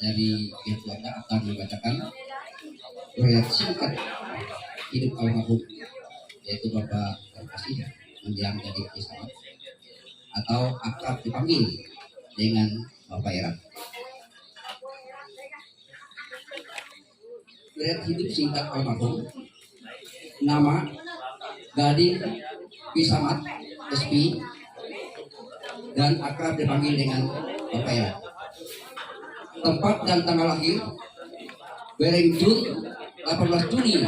dari pihak keluarga akan membacakan uriat singkat hidup almarhum, yaitu Bapak Terkasih Mendiang Gading Pisamat atau akrab dipanggil dengan Bapak Era. Uriat hidup singkat almarhum: nama Gading Pisamat SP dan akrab dipanggil dengan Bapak Era. Tempat dan tanggal lahir: Berengjun 18 Juni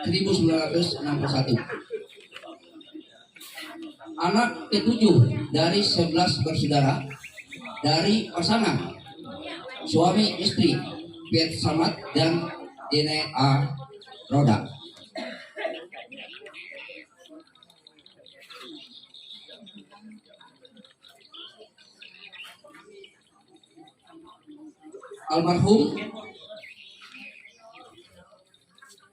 1961. Anak ketujuh dari 11 bersaudara dari pasangan suami istri Piet Samad dan Dene A. Roda. Almarhum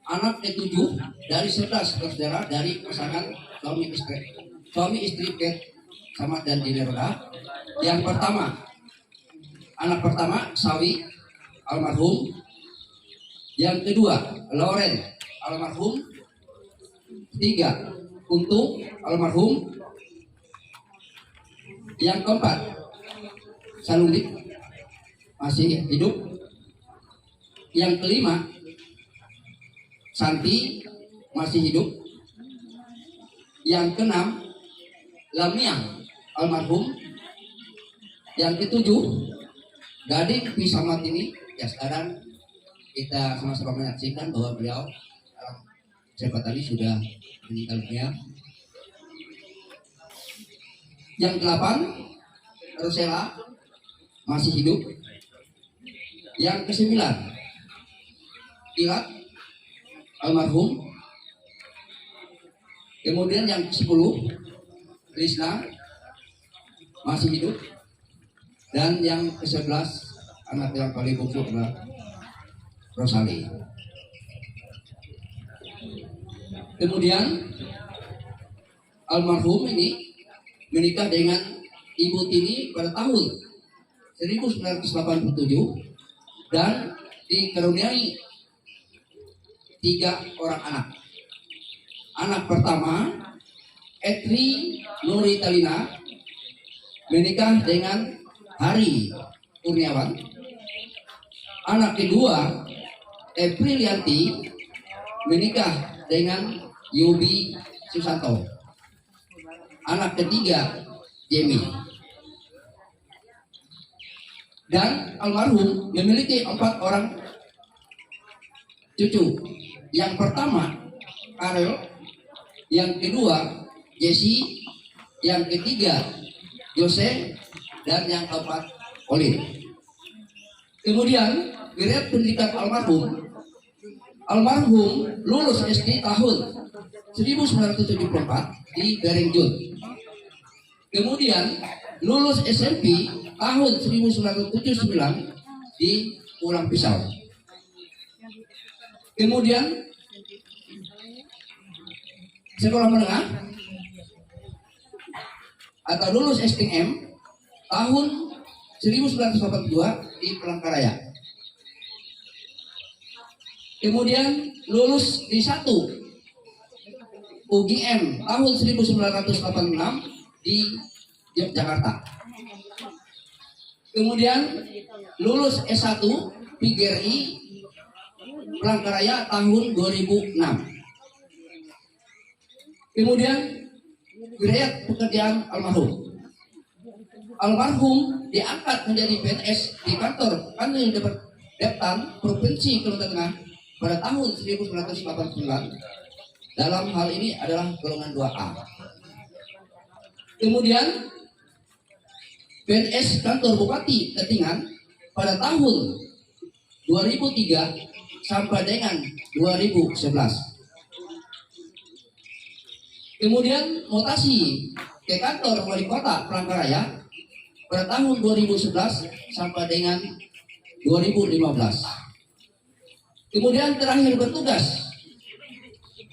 anak ketujuh dari 11 bersaudara dari pasangan suami istri Piet Samad dan Dene Roda. Yang pertama, anak pertama Sawi almarhum. Yang kedua Loren almarhum. Ketiga Untung almarhum. Yang keempat Salundik masih hidup. Yang kelima Santi masih hidup. Yang keenam Lamiang almarhum. Yang ketujuh Gading Pisamat ini ya sekarang kita sama-sama menyaksikan bahwa beliau siapa tadi sudah meninggal dunia. Yang delapan Rosela masih hidup. Yang kesembilan Pilat almarhum. Kemudian yang ke-10 Krisna masih hidup. Dan yang ke-11 anak yang paling bungsu adalah Rosali. Kemudian almarhum ini menikah dengan Ibu Tini pada tahun 1987 dan dikaruniai 3 orang anak. Anak pertama Etri Nuri Talina menikah dengan Hari Kurniawan. Anak kedua Eprilianti menikah dengan Yubi Susanto. Anak ketiga Jemi. Dan almarhum memiliki 4 orang cucu. Yang pertama Karel, yang kedua Jesse, yang ketiga Jose, dan yang keempat Olin. Kemudian riwayat pendidikan almarhum lulus SD tahun 1974 di Berengjun. Kemudian lulus SMP tahun 1979 di Pulang Pisau. Kemudian sekolah menengah atau lulus STM tahun 1982 di Palangkaraya. Kemudian lulus di 1 UGM tahun 1986 di Yogyakarta. Kemudian lulus S1 PGRI Palangkaraya tahun 2006. Kemudian riwayat pekerjaan almarhum diangkat menjadi PNS di kantor Kanwil Deptan Provinsi Kalimantan Tengah pada tahun 1989. Dalam hal ini adalah golongan 2A. Kemudian PNS kantor Bupati Ketingan pada tahun 2003 sampai dengan 2011. Kemudian mutasi ke kantor wali kota Palangkaraya pada tahun 2011 sampai dengan 2015. Kemudian terakhir bertugas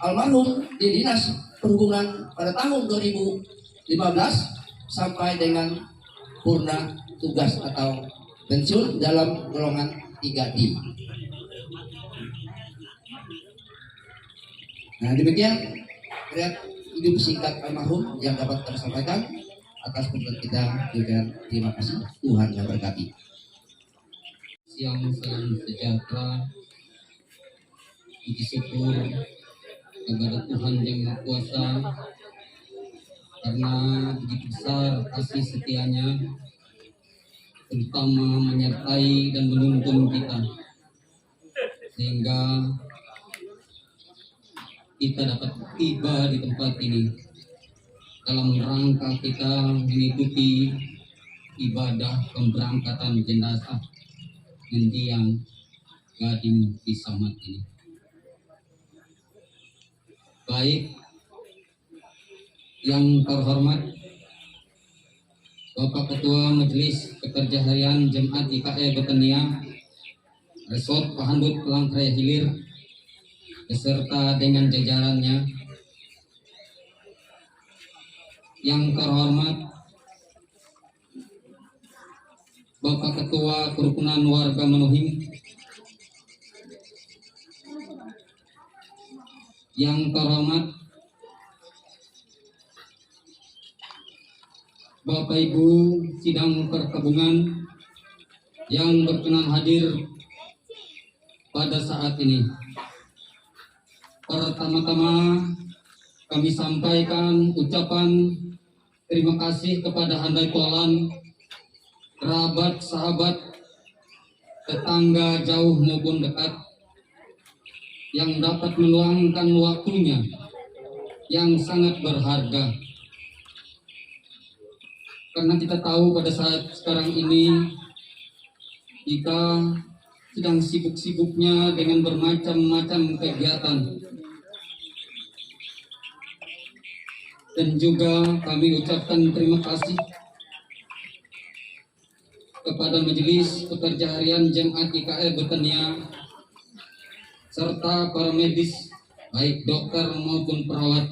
almarhum di Dinas Perhubungan pada tahun 2015 sampai dengan purna tugas atau pensiun dalam golongan 3D. Nah, demikian riwayat hidup singkat almarhum yang dapat kami sampaikan. Atas penonton kita juga terima kasih. Tuhan memberkati. Siang salam sejahtera, puji syukur kepada Tuhan yang Maha Kuasa karena begitu besar kasih setianya, terutama menyertai dan menuntun kita sehingga kita dapat tiba di tempat ini dalam rangka kita mengikuti ibadah pemberangkatan jenazah mendiang Gading Kisamat ini. Baik yang terhormat Bapak Ketua Majelis Pekerja Harian Jemaat IKE Betania Resort Pahandut Palangkaraya Hilir beserta dengan jajarannya, yang terhormat Bapak Ketua Kerukunan Warga Menuhing, yang terhormat Bapak Ibu Sidang Perkabungan yang berkenan hadir pada saat ini. Pertama-tama kami sampaikan ucapan terima kasih kepada handai tolan, kerabat, sahabat, tetangga jauh maupun dekat yang dapat meluangkan waktunya yang sangat berharga. Karena kita tahu pada saat sekarang ini kita sedang sibuk-sibuknya dengan bermacam-macam kegiatan. Dan juga kami ucapkan terima kasih kepada Majelis Pekerja Harian Jemaat IKE Betania serta para medis, baik dokter maupun perawat,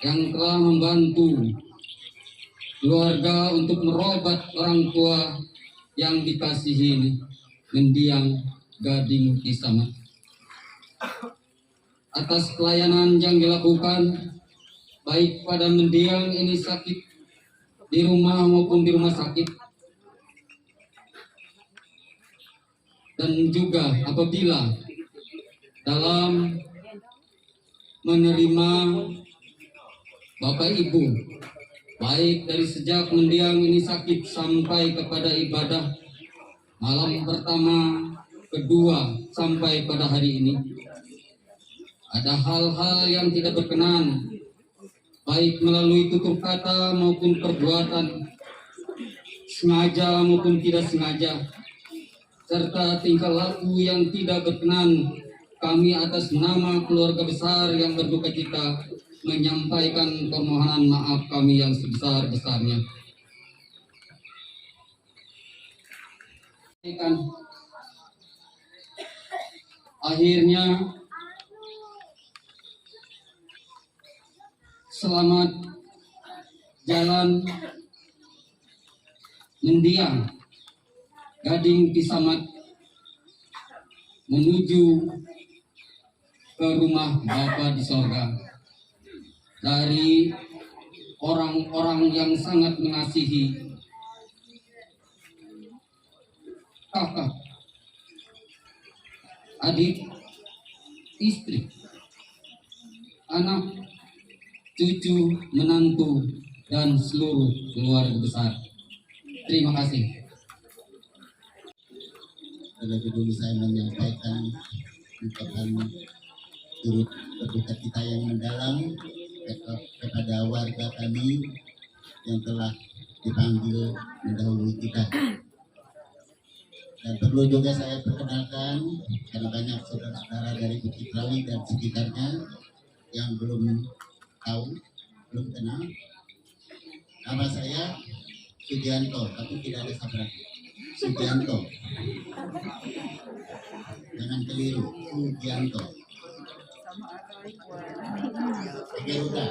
yang telah membantu keluarga untuk merobat orang tua yang dikasihi mendiang Gading Kisamat. Atas pelayanan yang dilakukan baik pada mendiang ini sakit di rumah maupun di rumah sakit, dan juga apabila dalam menerima Bapak Ibu, baik dari sejak mendiang ini sakit sampai kepada ibadah malam pertama, kedua, sampai pada hari ini, ada hal-hal yang tidak berkenan, baik melalui tutur kata maupun perbuatan, sengaja maupun tidak sengaja, serta tingkah laku yang tidak berkenan. Kami atas nama keluarga besar yang berduka cita menyampaikan permohonan maaf kami yang sebesar-besarnya. Akhirnya, selamat jalan mendiang Gading Kisamat menuju ke rumah Bapa di sorga dari orang-orang yang sangat mengasihi, kakak, adik, istri, anak, cucu, menantu, dan seluruh keluarga besar. Terima kasih. Terlebih dulu saya menyampaikan ungkapan turut berduka cita yang mendalam kepada warga kami yang telah dipanggil mendahului kita. Dan perlu juga saya perkenalkan karena banyak saudara-saudara dari Bukit Rawi dan sekitarnya yang belum tahu, belum kenal. Nama saya Sugianto, tapi tidak ada sabrak. Sugianto, jangan keliru, Sugianto. Oke, Roda,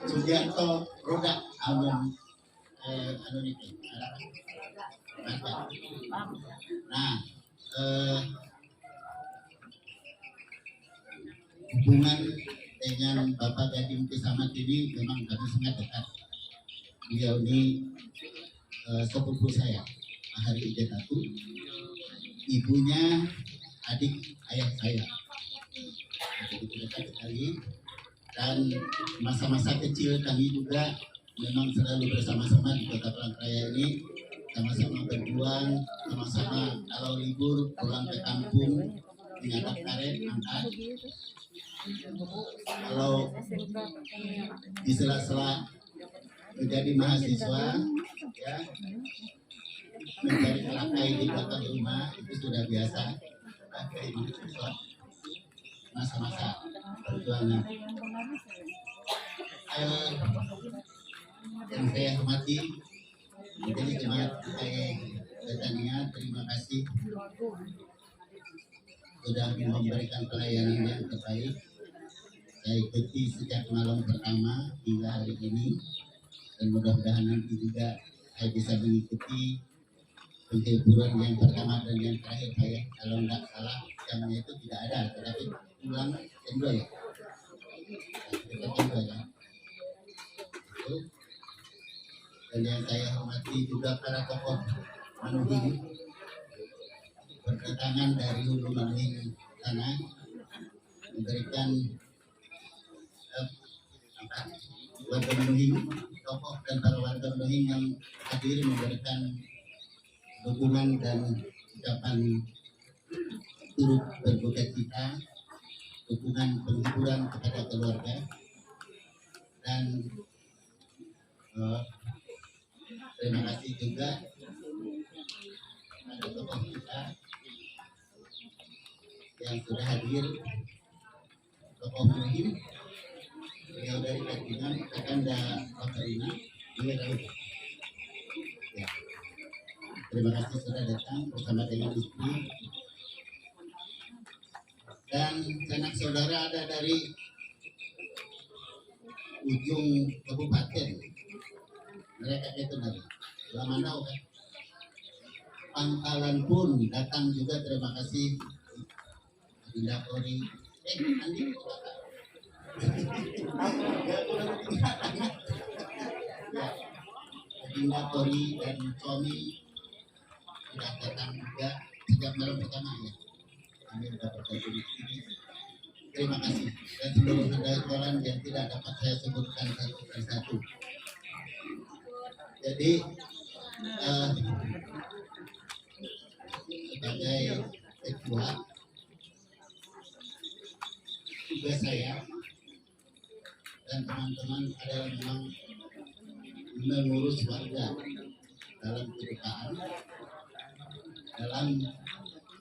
Sugianto, Roda, anu itu, Nah, hubungan dengan Bapak Gading Kisamat ini memang kami sangat dekat. Beliau ini sepupu saya, Hari Ijatatu, ibunya adik ayah saya. Jadi dekat sekali. Dan masa-masa kecil kami juga memang selalu bersama-sama di Kota Palangkaraya ini, sama-sama berjuang, sama-sama kalau libur pulang ke kampung mengadap karet angkat. Kalau di sela-sela menjadi mahasiswa, ya mencari kelakai di belakang rumah itu sudah biasa pakai mahasiswa masa-masa perjuangan. Yang saya hormati menjadi jemaat Betania, terima kasih sudah memberikan pelayanan yang terbaik. Saya ikuti sejak malam pertama hingga hari ini, dan mudah-mudahan nanti juga saya bisa mengikuti penghiburan yang pertama dan yang terakhir. Saya kalau nggak salah jamnya itu tidak ada, tetapi pulang jam 2 ya. Dan yang saya hormati juga para tokoh Manuhing berdatangan dari hulu Manuhing sana memberikan warga Manuhing, tokoh dan para warga Manuhing yang hadir memberikan dukungan dan ucapan turut berduka cita, dukungan penghiburan kepada keluarga. Dan terima kasih juga pada tokoh kita yang sudah hadir, tokoh Manuhing, beliau dari Katingan, Kakanda Pakarina, ya. Terima kasih sudah datang bersama dengan istri dan sanak saudara ada dari ujung kabupaten. Mereka itu dari Lamanau kan. Pangkalan pun datang juga, terima kasih. Dinda Kori, Andi Dinda Kori dan Tommy sudah datang juga sejak malam pertama ya. Kami sudah bertemu di sini. Terima kasih dan seluruh rekan yang tidak dapat saya sebutkan satu persatu. Jadi sebagai ketua, tugas saya dan teman-teman adalah memang mengurus warga dalam kedukaan, dalam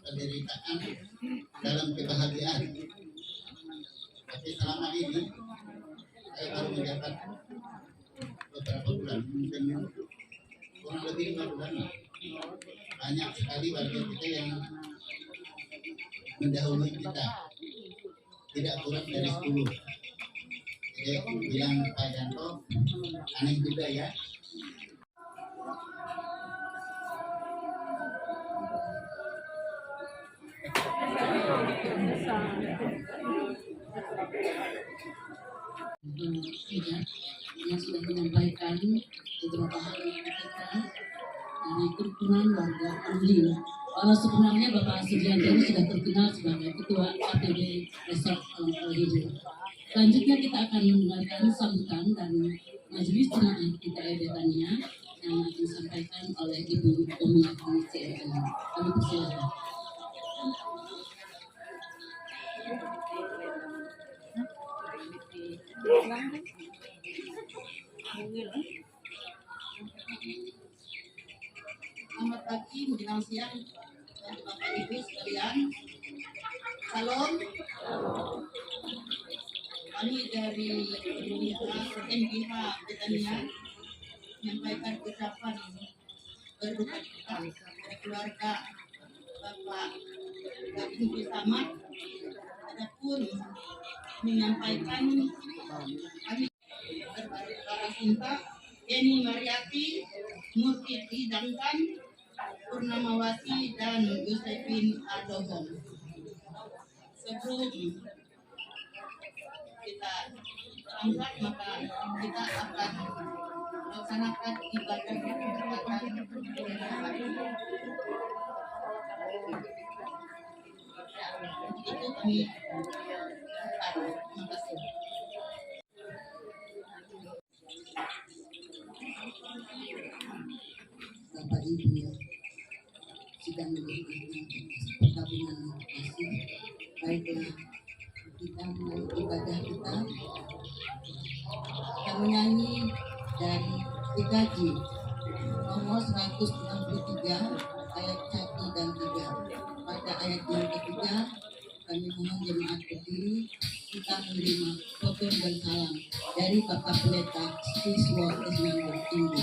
penderitaan, dalam kebahagiaan. Tapi selama ini saya baru mendapat beberapa bulan, mungkin kurang lebih 5 bulan. Banyak sekali warga kita yang mendahului kita, tidak kurang dari 10. Jadi bilang Pak Janto, aneh juga ya. Tidak, yang sudah menyampaikan beberapa hal yang kita dari kerukunan warga Manuhing. Kalau sebenarnya Bapak Sugianto ini sudah terkenal sebagai Ketua KPD Resort Palangkaraya. Selanjutnya kita akan mendengarkan sambutan dari Majelis Jemaat ITE Betania yang akan disampaikan oleh Ibu Umi CLN. Kami persilakan. Selamat pagi, menjelang siang, Bapak Ibu sekalian. Salam. Kami dari MGH Betania menyampaikan ucapan berduka cita kepada keluarga Bapak Gading Kisamat. Adapun menyampaikan kami berbagai para cinta Eni Mariati, Murti Dangkan, Josephine Adohong. Sebelum kita angkat, maka kita akan melaksanakan ibadah pertobatan itu kami terima kasih. Bapak Ibu yang sedang menikmati perkabungan kasih, baiklah kita mulai ibadah kita menyanyi dari PKJ nomor 163 ayat 1 dan 3. Pada ayat yang ketiga kami mohon jemaat berdiri, kita menerima token dan salam dari Bapak Pendeta Siswa Esmanto Tinggi.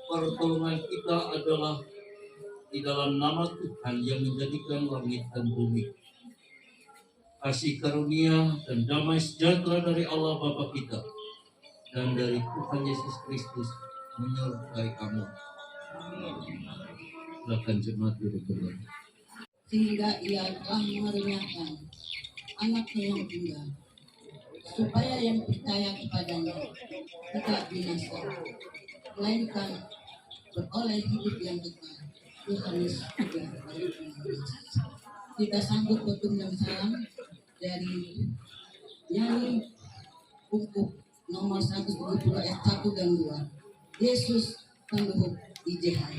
Pertolongan kita adalah di dalam nama Tuhan yang menjadikan langit dan bumi. Kasih karunia dan damai sejahtera dari Allah Bapa kita dan dari Tuhan Yesus Kristus menyertai kamu. Silakan jemaat duduk kembali. Sehingga ia telah mengaruniakan anaknya yang tunggal, supaya yang percaya kepadanya tidak binasa, melainkan beroleh hidup yang kekal. Yohanes 3:16. Kita sambut petum dan salam dari nyanyi pupuk nomor 120 ayat 1 dan 2. Yesus Penuh IJHI.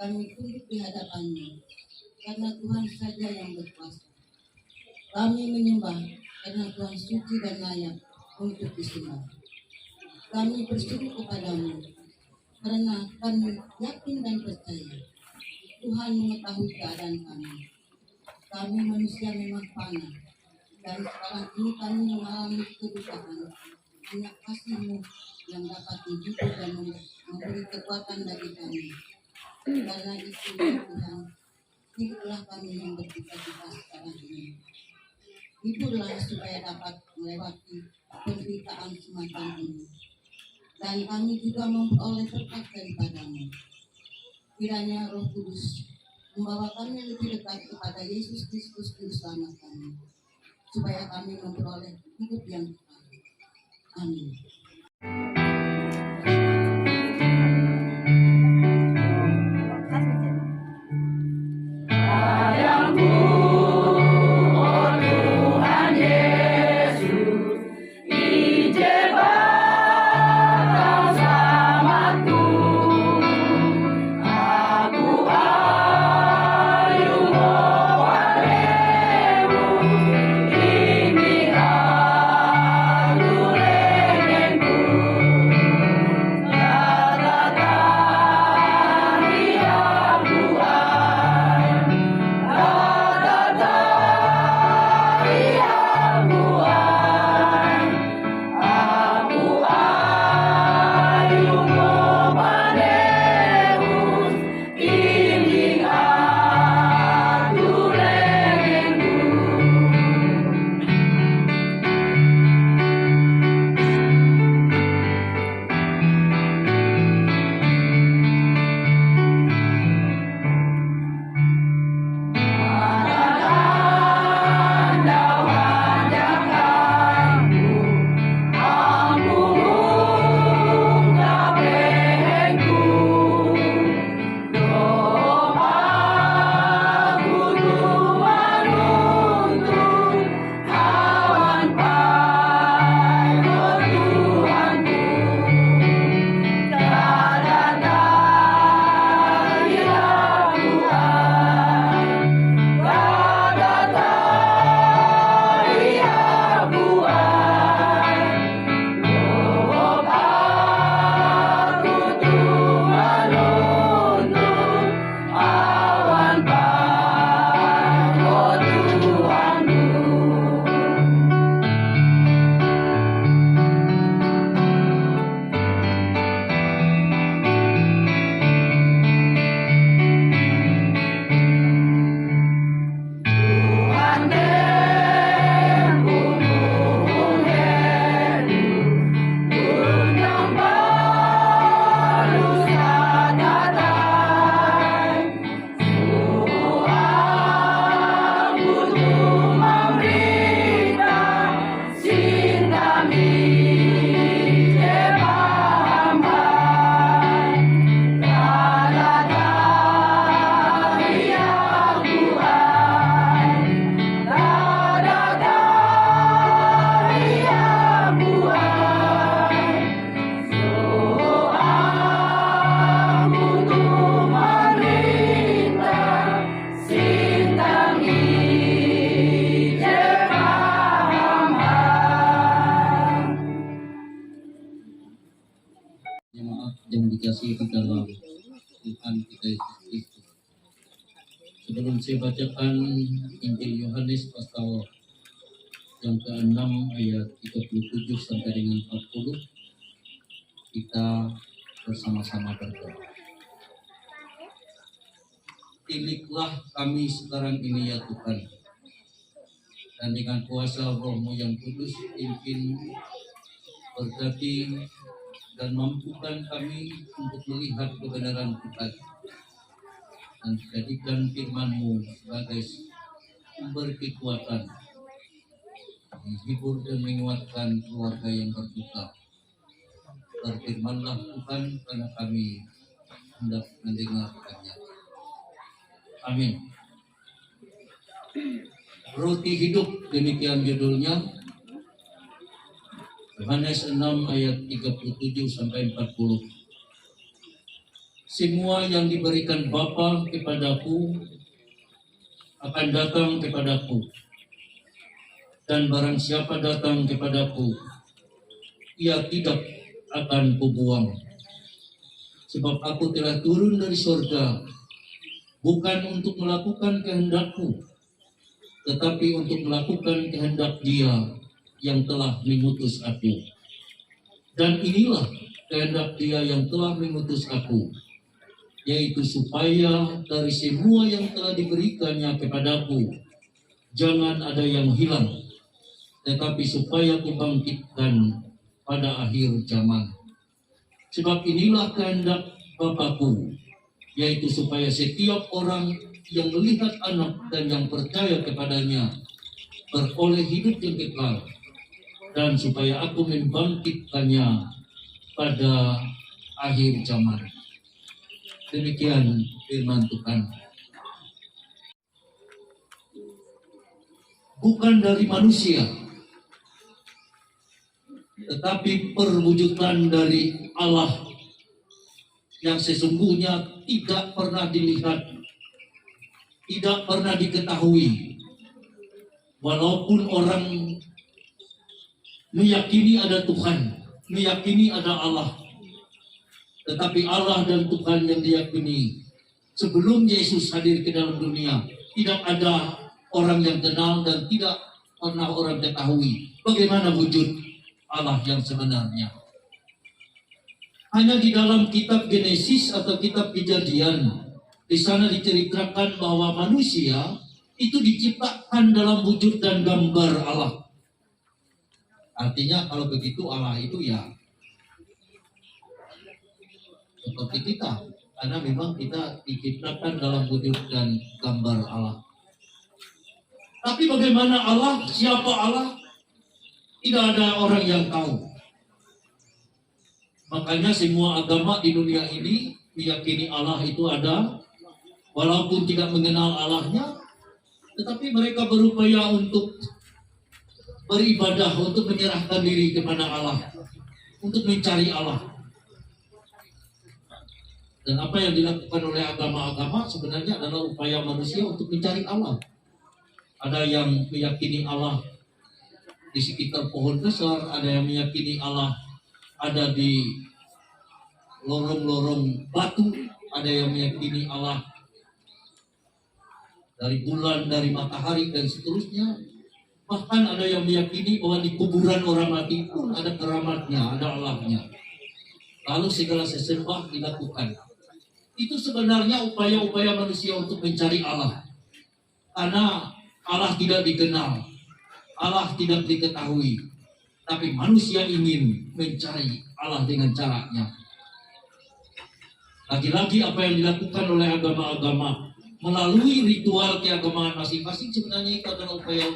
kami tunduk di hadapan-Mu, karena Tuhan saja yang berkuasa. Kami menyembah karena Tuhan suci dan layak untuk disembah. Kami berseru kepada-Mu karena kami yakin dan percaya Tuhan mengetahui keadaan kami. Kami manusia memang fana, dan sekarang ini kami mengalami kedukaan. Hanya kasih-Mu yang dapat menghibur dan memberi kekuatan bagi kami. Karena itu ya Tuhan, hiduplah kami yang berduka-cita sekarang ini. Hiburlah supaya dapat melewati penderitaan semacam ini. Dan kami juga memperoleh berkat daripada-Mu. Kiranya Roh Kudus membawa kami lebih dekat kepada Yesus Kristus Juru Selamat kami, supaya kami memperoleh hidup yang kekal. Amin. Yang dikasihi di dalam Tuhan kita Yesus Kristus. Sebelum saya bacakan Injil Yohanes pasal yang ke-6 ayat 37 sampai dengan 40, kita bersama-sama berdoa. Pilihlah kami sekarang ini ya Tuhan, dan dengan kuasa Roh-Mu yang kudus pimpin, berkati dan mampukan kami untuk melihat kebenaran Tuhan, dan jadikan firman-Mu sebagai sumber kekuatan, menghibur dan menguatkan keluarga yang berduka. Berfirmanlah Tuhan, karena kami hendak mendengarkannya. Amin. Roti hidup, demikian judulnya. Yohanes 6 ayat 37 sampai 40. semua yang diberikan Bapa kepadaku akan datang kepadaku, dan barang siapa datang kepadaku, ia tidak akan kubuang. Sebab aku telah turun dari surga, bukan untuk melakukan kehendakku, tetapi untuk melakukan kehendak Dia yang telah mengutus aku. Dan inilah kehendak Dia yang telah mengutus aku, yaitu supaya dari semua yang telah diberikannya kepadaku, jangan ada yang hilang, tetapi supaya kubangkitkan pada akhir zaman. Sebab inilah kehendak Bapakku, yaitu supaya setiap orang yang melihat anak dan yang percaya kepadanya beroleh hidup yang kekal, dan supaya aku membangkitkannya pada akhir zaman. Demikian firman Tuhan. Bukan dari manusia, tetapi perwujudan dari Allah yang sesungguhnya tidak pernah dilihat, tidak pernah diketahui. Walaupun orang meyakini ada Tuhan, meyakini ada Allah, tetapi Allah dan Tuhan yang diyakini sebelum Yesus hadir ke dalam dunia, tidak ada orang yang kenal dan tidak pernah orang ketahui bagaimana wujud Allah yang sebenarnya. Hanya di dalam kitab Genesis atau kitab Kejadian, di sana diceritakan bahwa manusia itu diciptakan dalam wujud dan gambar Allah. Artinya kalau begitu Allah itu ya seperti kita, karena memang kita diciptakan dalam wujud dan gambar Allah. Tapi bagaimana Allah, siapa Allah, tidak ada orang yang tahu. Makanya semua agama di dunia ini meyakini Allah itu ada, walaupun tidak mengenal Allahnya, tetapi mereka berupaya untuk beribadah, untuk menyerahkan diri kepada Allah, untuk mencari Allah. Dan apa yang dilakukan oleh agama-agama sebenarnya adalah upaya manusia untuk mencari Allah. Ada yang meyakini Allah di sekitar pohon besar, ada yang meyakini Allah ada di lorong-lorong batu, ada yang meyakini Allah dari bulan, dari matahari, dan seterusnya. Bahkan ada yang meyakini bahwa di kuburan orang mati pun ada keramatnya, ada Allahnya. Lalu segala sesembah dilakukan. Itu sebenarnya upaya-upaya manusia untuk mencari Allah. Karena Allah tidak dikenal, Allah tidak diketahui, tapi manusia ingin mencari Allah dengan caranya. Lagi-lagi apa yang dilakukan oleh agama-agama melalui ritual keagamaan masing-masing sebenarnya itu adalah upaya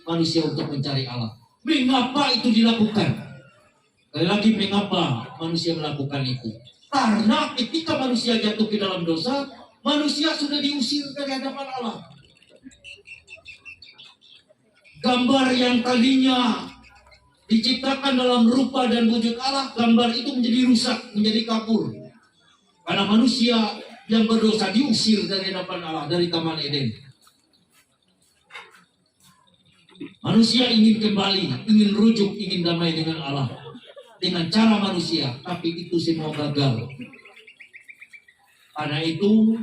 manusia untuk mencari Allah. Mengapa itu dilakukan? Sekali lagi, mengapa manusia melakukan itu? Karena ketika manusia jatuh ke dalam dosa, manusia sudah diusir dari hadapan Allah. Gambar yang tadinya diciptakan dalam rupa dan wujud Allah, gambar itu menjadi rusak, menjadi kabur. Karena manusia yang berdosa diusir dari hadapan Allah, dari Taman Eden. Manusia ingin kembali, ingin rujuk, ingin damai dengan Allah dengan cara manusia, tapi itu semua gagal. Karena itu,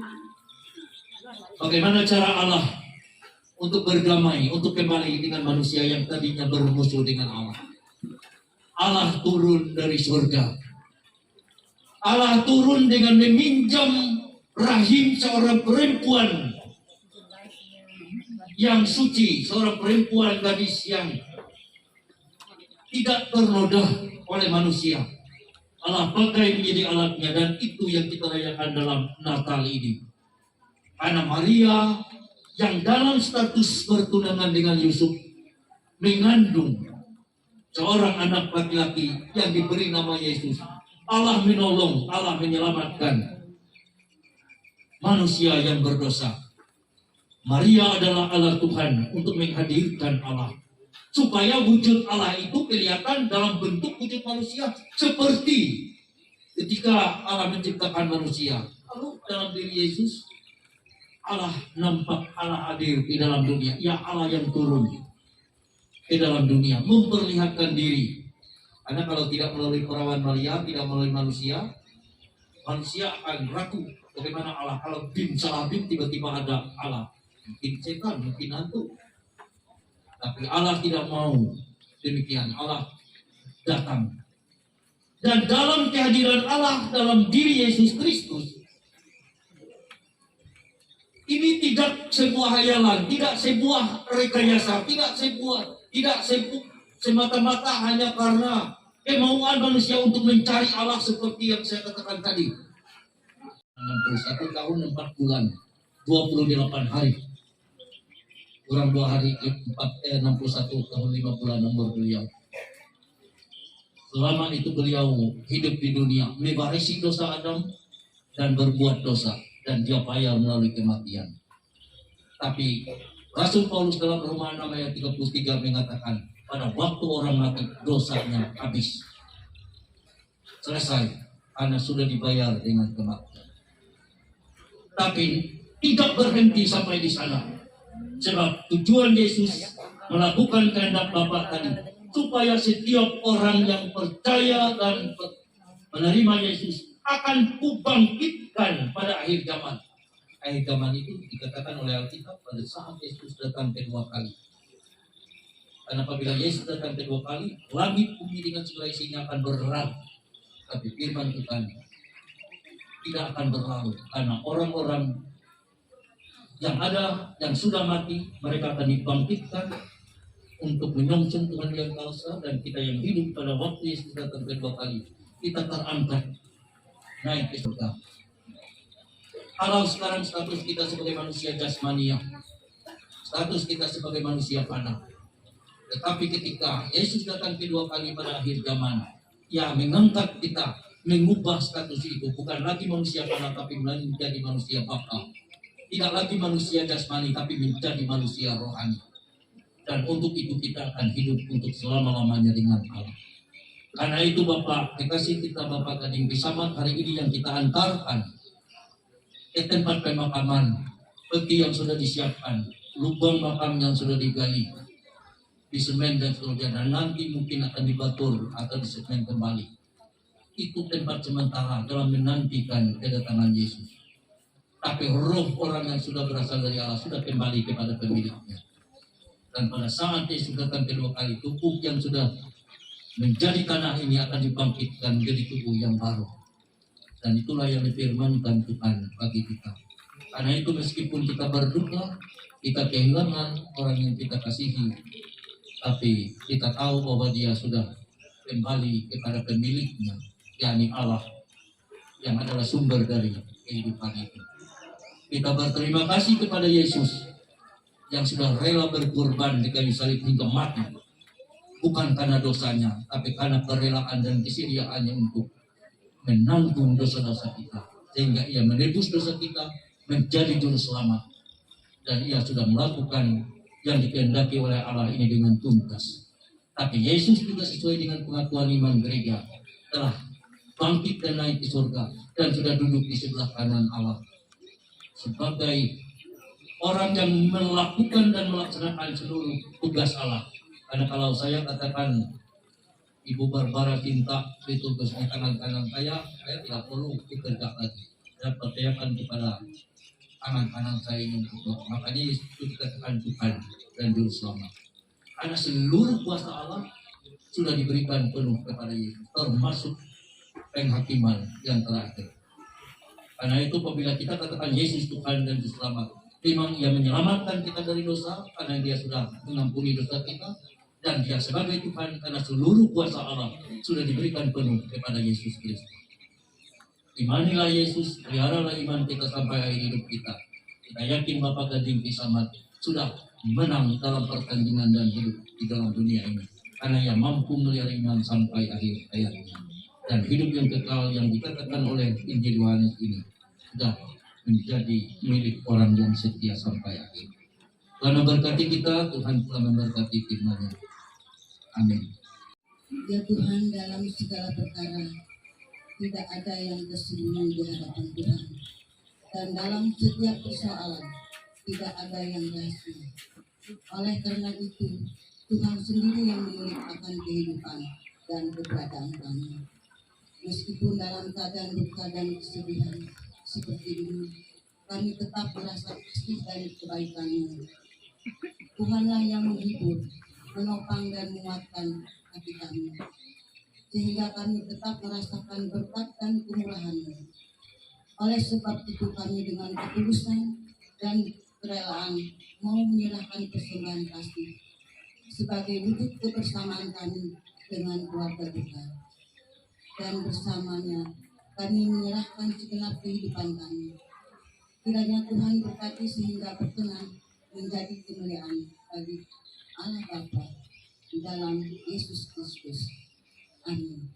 bagaimana cara Allah untuk berdamai, untuk kembali dengan manusia yang tadinya bermusuh dengan Allah? Allah turun dari surga. Allah turun dengan meminjam rahim seorang perempuan yang suci, seorang perempuan gadis yang tidak ternoda oleh manusia. Allah pakai menjadi alatnya, dan itu yang kita rayakan dalam Natal ini. Karena Maria yang dalam status bertunangan dengan Yusuf mengandung seorang anak laki-laki yang diberi nama Yesus. Allah menolong, Allah menyelamatkan manusia yang berdosa. Maria adalah alat Tuhan untuk menghadirkan Allah, supaya wujud Allah itu kelihatan dalam bentuk wujud manusia, seperti ketika Allah menciptakan manusia, lalu dalam diri Yesus Allah nampak, Allah hadir di dalam dunia. Ya, Allah yang turun ke dalam dunia memperlihatkan diri. Karena kalau tidak melalui perawan Maria, tidak melalui manusia, manusia akan ragu bagaimana Allah. Kalau bin salah bin tiba-tiba ada Allah, mungkin setan, mungkin hantu. Tapi Allah tidak mau demikian. Allah datang. Dan dalam kehadiran Allah dalam diri Yesus Kristus, ini tidak sebuah hayalan, tidak sebuah rekayasa, tidak semata-mata hanya karena kemauan manusia untuk mencari Allah seperti yang saya katakan tadi. 61 tahun 4 bulan, 28 hari. Kurang 2 hari, 61 tahun 5 bulan umur beliau. Selama itu beliau hidup di dunia, mewarisi dosa Adam dan berbuat dosa. Dan dia bayar melalui kematian. Tapi Rasul Paulus dalam Roma 6 ayat 33 mengatakan, pada waktu orang mati dosanya habis. Selesai, karena sudah dibayar dengan kematian. Tapi tidak berhenti sampai di sana. Sebab tujuan Yesus melakukan kehendak Bapa tadi, supaya setiap orang yang percaya dan menerima Yesus akan kubangkitkan pada akhir zaman. Akhir zaman itu dikatakan oleh Alkitab pada saat Yesus datang kedua kali. Dan apabila Yesus datang kedua kali, langit bumi dengan segala isinya akan berlalu. Tapi firman Tuhan tidak akan berlalu, karena orang-orang yang ada, yang sudah mati, mereka akan dibangkitkan untuk menyongsong Tuhan yang kuasa. Dan kita yang hidup pada waktu Yesus datang kedua kali, kita terangkat naik ke surga. Kalau sekarang status kita sebagai manusia jasmania, status kita sebagai manusia fana. Tetapi ketika Yesus datang kedua kali pada akhir zaman, ya mengangkat kita, mengubah status itu, bukan lagi manusia fana tapi menjadi manusia baka. Tidak lagi manusia jasmani tapi menjadi manusia rohani. Dan untuk itu kita akan hidup untuk selama-lamanya dengan Allah. Karena itu Bapak, kekasih kita Bapak Kadin Pisamat hari ini yang kita antarkan ke tempat pemakaman, peti yang sudah disiapkan, lubang makam yang sudah digali, disemen dan seterusnya, dan nanti mungkin akan dibatur atau disemen kembali. Itu tempat sementara dalam menantikan kedatangan Yesus. Tapi roh orang yang sudah berasal dari Allah sudah kembali kepada pemiliknya. Dan pada saat Yesus datang kedua kali, tubuh yang sudah menjadi tanah ini akan dibangkitkan menjadi tubuh yang baru. Dan itulah yang difirmankan Tuhan bagi kita. Karena itu meskipun kita berduka, kita kehilangan orang yang kita kasihi, tapi kita tahu bahwa dia sudah kembali kepada pemiliknya, yakni Allah, yang adalah sumber dari kehidupan itu. Kita berterima kasih kepada Yesus yang sudah rela berkorban di kayu salib hingga mati. Bukan karena dosanya, tapi karena kerelaan dan kesediaannya untuk menanggung dosa-dosa kita. Sehingga ia menebus dosa kita menjadi juru selamat. Dan ia sudah melakukan yang dikehendaki oleh Allah ini dengan tuntas. Tapi Yesus juga sesuai dengan pengakuan iman gereja telah bangkit dan naik ke surga dan sudah duduk di sebelah kanan Allah sebagai orang yang melakukan dan melaksanakan seluruh tugas Allah. Karena kalau saya katakan Ibu Barbara cinta ditugas di tangan kanan saya tidak perlu bekerja lagi. Saya percayakan kepada tangan kanan saya ini untuk makanya itu dikatakan Tuhan dan Juru Selamat. Karena seluruh kuasa Allah sudah diberikan penuh kepada Yesus, termasuk penghakiman yang terakhir. Karena itu apabila kita katakan Yesus Tuhan dan Juru Selamat, memang ia menyelamatkan kita dari dosa karena dia sudah mengampuni dosa kita. Dan dia sebagai Tuhan karena seluruh kuasa Allah sudah diberikan penuh kepada Yesus Kristus. Imanilah Yesus, peliharalah iman kita sampai akhir hidup kita. Kita yakin Bapak Gading Pisamat sudah menang dalam pertandingan dan hidup di dalam dunia ini. Karena ia mampu melihara iman sampai akhir hayatnya. Dan hidup yang kekal yang dikatakan oleh Injil Yohanes ini sudah menjadi milik orang yang setia sampai akhir. Tuhan memberkati kita, Tuhan telah memberkati firman-Nya. Amin. Ya Tuhan, dalam segala perkara tidak ada yang tersembunyi di hadapan Tuhan. Dan dalam setiap persoalan, tidak ada yang rahasia. Oleh karena itu, Tuhan sendiri yang memiliki kehidupan dan keberadaan kami. Meskipun dalam keadaan duka dan kesedihan seperti ini, kami tetap merasa kasih dari kebaikan-Mu. Tuhanlah yang menghibur, menopang dan menguatkan hati kami, sehingga kami tetap merasakan berkat dan kemurahan-Mu. Oleh sebab itu kami dengan ketulusan dan kerelaan mau menyerahkan persembahan kasih sebagai wujud kebersamaan kami dengan keluarga kita. Dan bersamanya kami menyerahkan segenap kehidupan kami. Kiranya Tuhan berkati sehingga berkenan menjadi kemuliaan bagi Allah Bapa di dalam Yesus Kristus. Amin.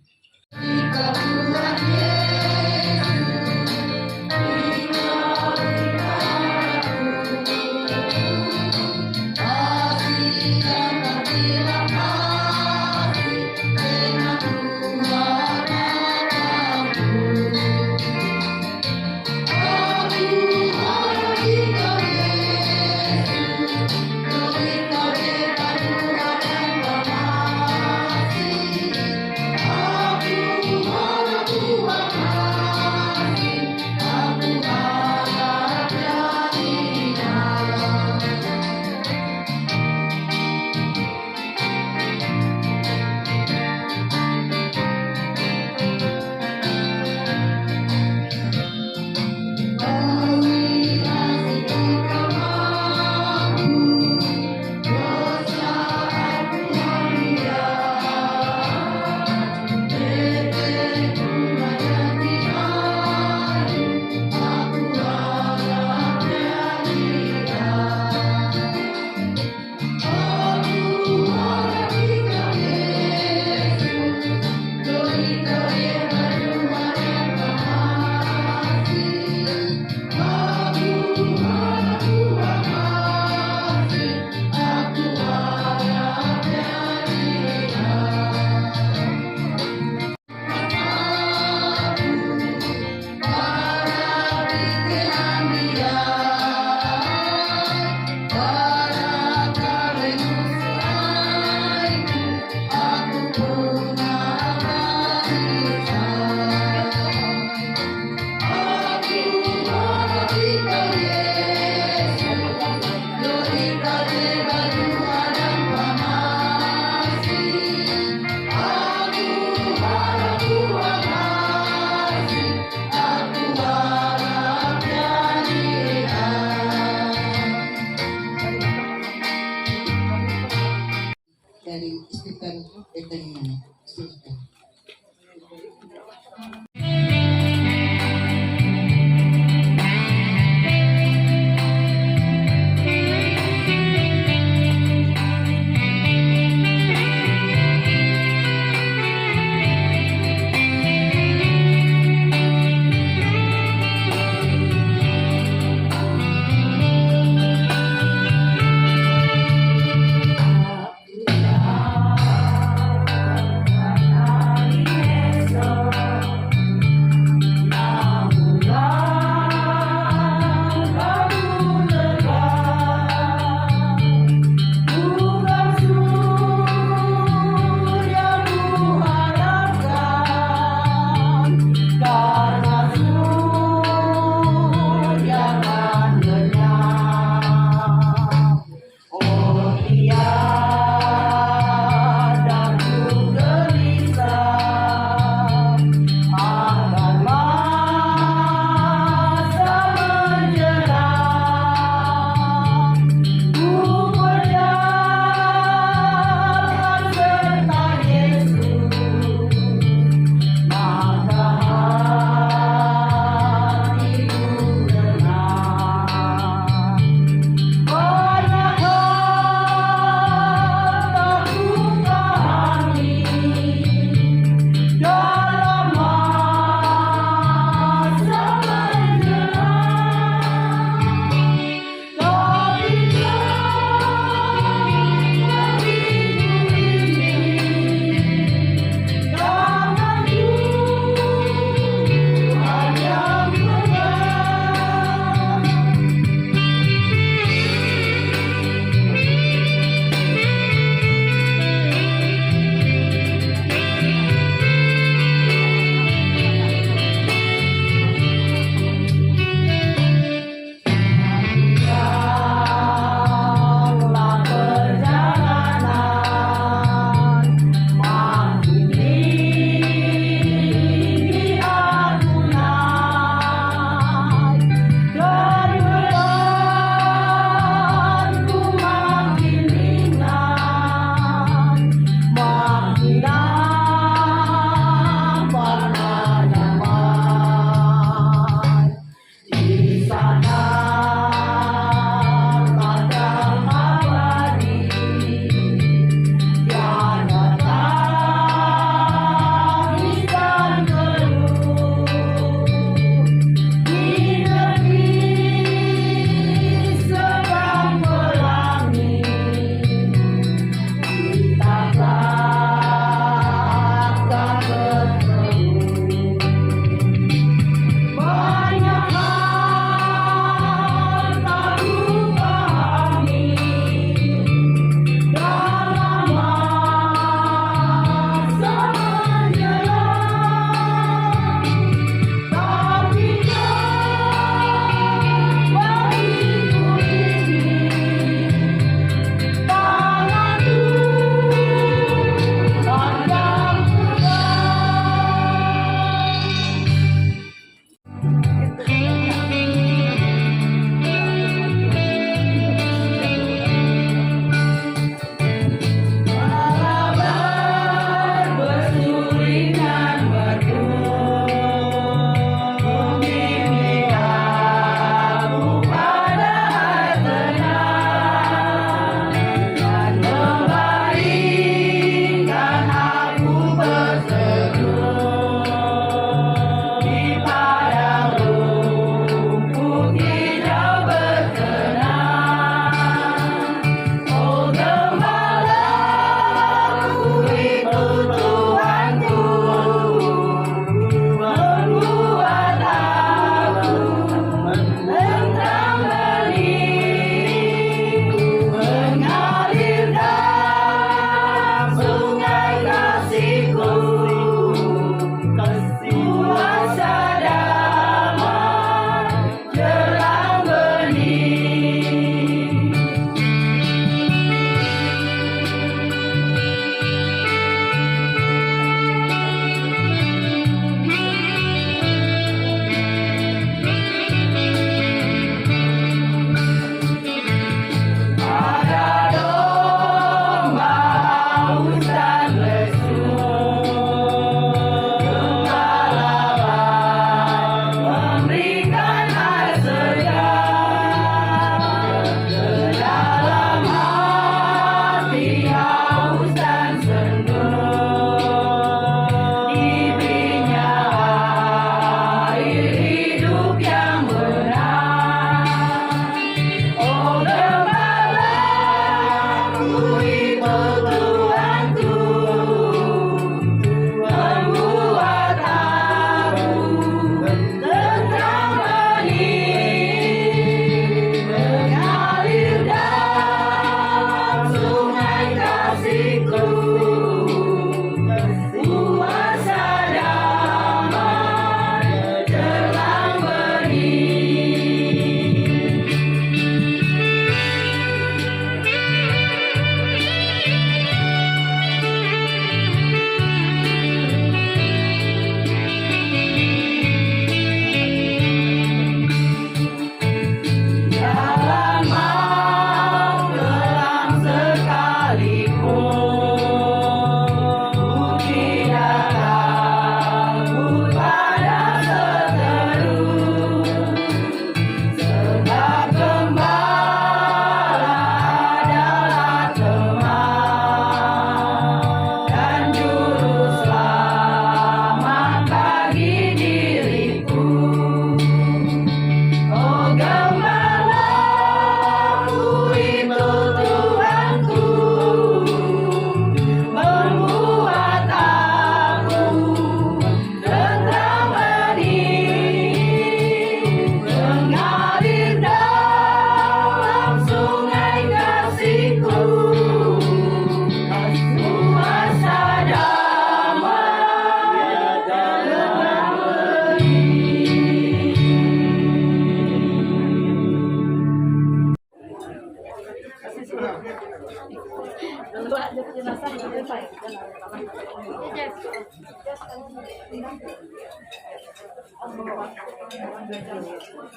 Dari Stephen Betania. Silakan.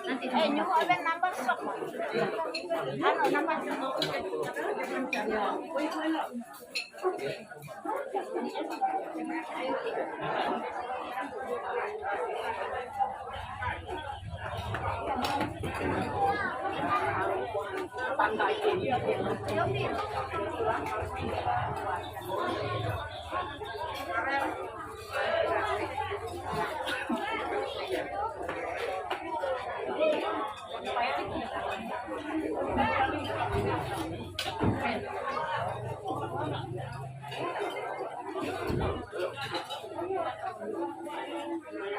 Nanti nyuko aben nambah sok. Ano nambah sok.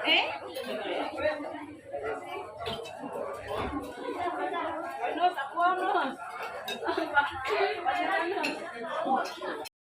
Eh?